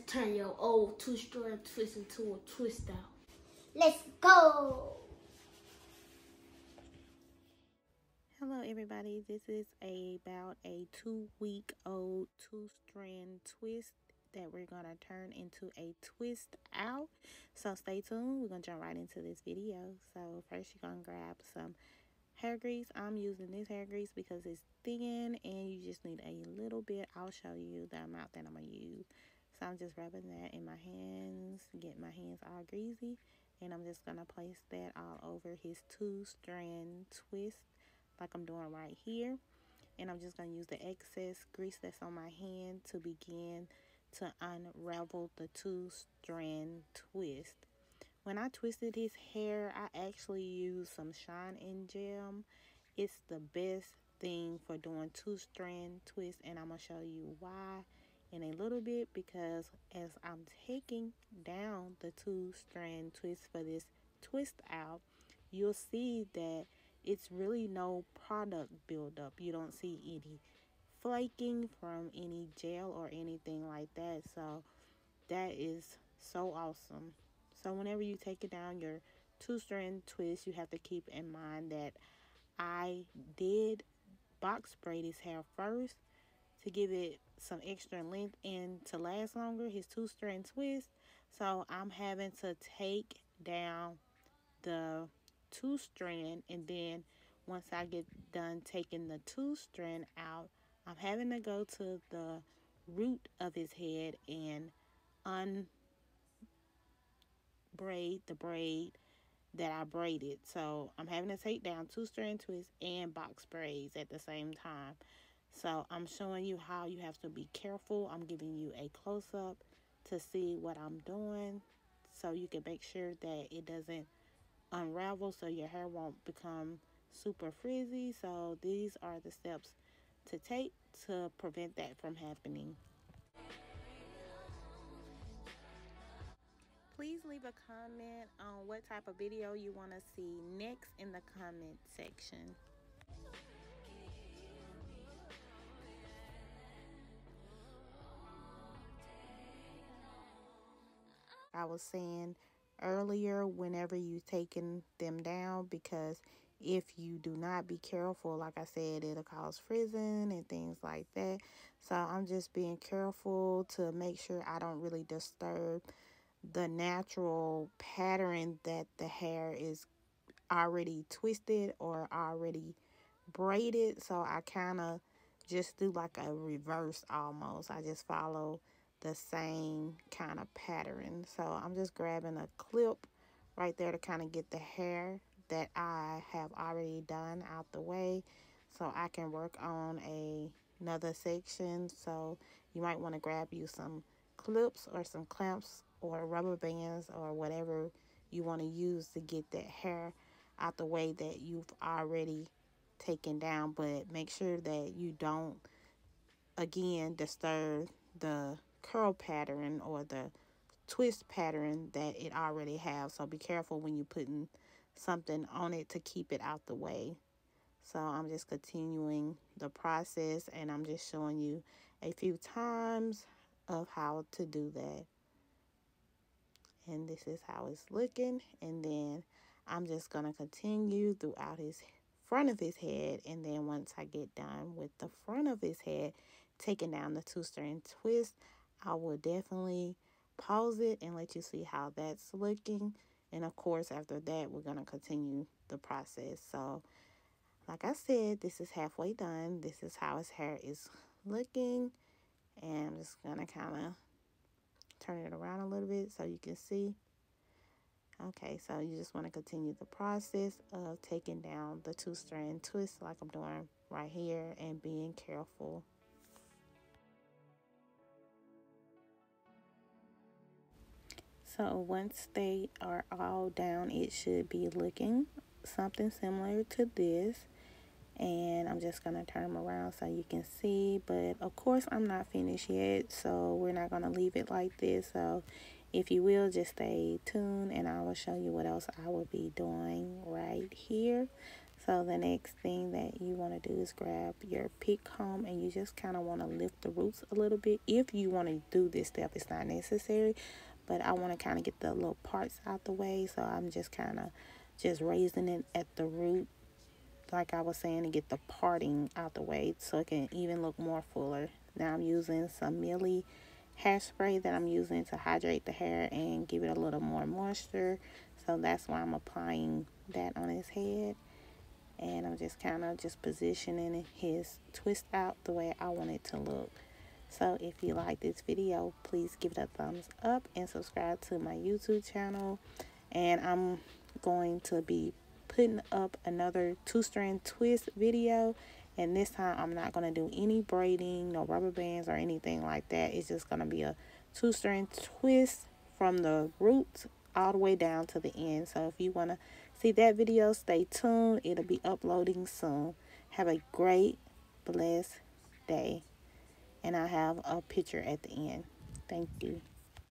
Turn your old two-strand twist into a twist out. Let's go! Hello everybody, this is about a 2-week-old two-strand twist that we're going to turn into a twist out. So stay tuned, we're going to jump right into this video. So first you're going to grab some hair grease. I'm using this hair grease because it's thin and you just need a little bit. I'll show you the amount that I'm going to use. So I'm just rubbing that in my hands, getting my hands all greasy, and I'm just going to place that all over his two-strand twist like I'm doing right here. And I'm just going to use the excess grease that's on my hand to begin to unravel the two-strand twist. When I twisted his hair, I actually used some shine-in gel. It's the best thing for doing two-strand twists, and I'm going to show you why in a little bit, because as I'm taking down the two-strand twist for this twist out, you'll see that it's really no product buildup. You don't see any flaking from any gel or anything like that. So that is so awesome. So whenever you take it down your two-strand twist, you have to keep in mind that I did box braid his hair first to give it some extra length and to last longer, his two-strand twist. So I'm having to take down the two-strand, and then once I get done taking the two-strand out, I'm having to go to the root of his head and unbraid the braid that I braided. So I'm having to take down two-strand twists and box braids at the same time. So I'm showing you how you have to be careful. I'm giving you a close-up to see what I'm doing so you can make sure that it doesn't unravel, so your hair won't become super frizzy. So these are the steps to take to prevent that from happening. Please leave a comment on what type of video you want to see next in the comment section. I was saying earlier, whenever you taking them down, because if you do not be careful, like I said, it'll cause frizzing and things like that. So I'm just being careful to make sure I don't really disturb the natural pattern that the hair is already twisted or already braided. So I kind of just do like a reverse almost. I just follow the same kind of pattern. So I'm just grabbing a clip right there to kind of get the hair that I have already done out the way so I can work on another section. So you might want to grab you some clips or some clamps or rubber bands or whatever you want to use to get that hair out the way that you've already taken down, but make sure that you don't again disturb the curl pattern or the twist pattern that it already has. So be careful when you're putting something on it to keep it out the way. So I'm just continuing the process, and I'm just showing you a few times of how to do that. And this is how it's looking, and then I'm just going to continue throughout his front of his head, and then once I get done with the front of his head, taking down the two-strand twist, I will definitely pause it and let you see how that's looking. And of course, after that, we're going to continue the process. So like I said, this is halfway done. This is how his hair is looking, and I'm just going to kind of turn it around a little bit so you can see. Okay, so you just want to continue the process of taking down the two-strand twist like I'm doing right here and being careful. So once they are all down, it should be looking something similar to this. And I'm just going to turn them around so you can see. But of course, I'm not finished yet, so we're not going to leave it like this. So if you will, just stay tuned and I will show you what else I will be doing right here. So the next thing that you want to do is grab your pick comb, and you just kind of want to lift the roots a little bit. If you want to do this step, it's not necessary, but I want to kind of get the little parts out the way. So I'm just kind of just raising it at the root, like I was saying, to get the parting out the way so it can even look more fuller. Now I'm using some Millie hairspray that I'm using to hydrate the hair and give it a little more moisture. So that's why I'm applying that on his head. And I'm just kind of just positioning his twist out the way I want it to look. So if you like this video, please give it a thumbs up and subscribe to my YouTube channel. And I'm going to be putting up another 2-strand twist video. And this time I'm not going to do any braiding, no rubber bands or anything like that. It's just going to be a 2-strand twist from the roots all the way down to the end. So if you want to see that video, stay tuned. It'll be uploading soon. Have a great, blessed day. And I have a picture at the end. Thank you.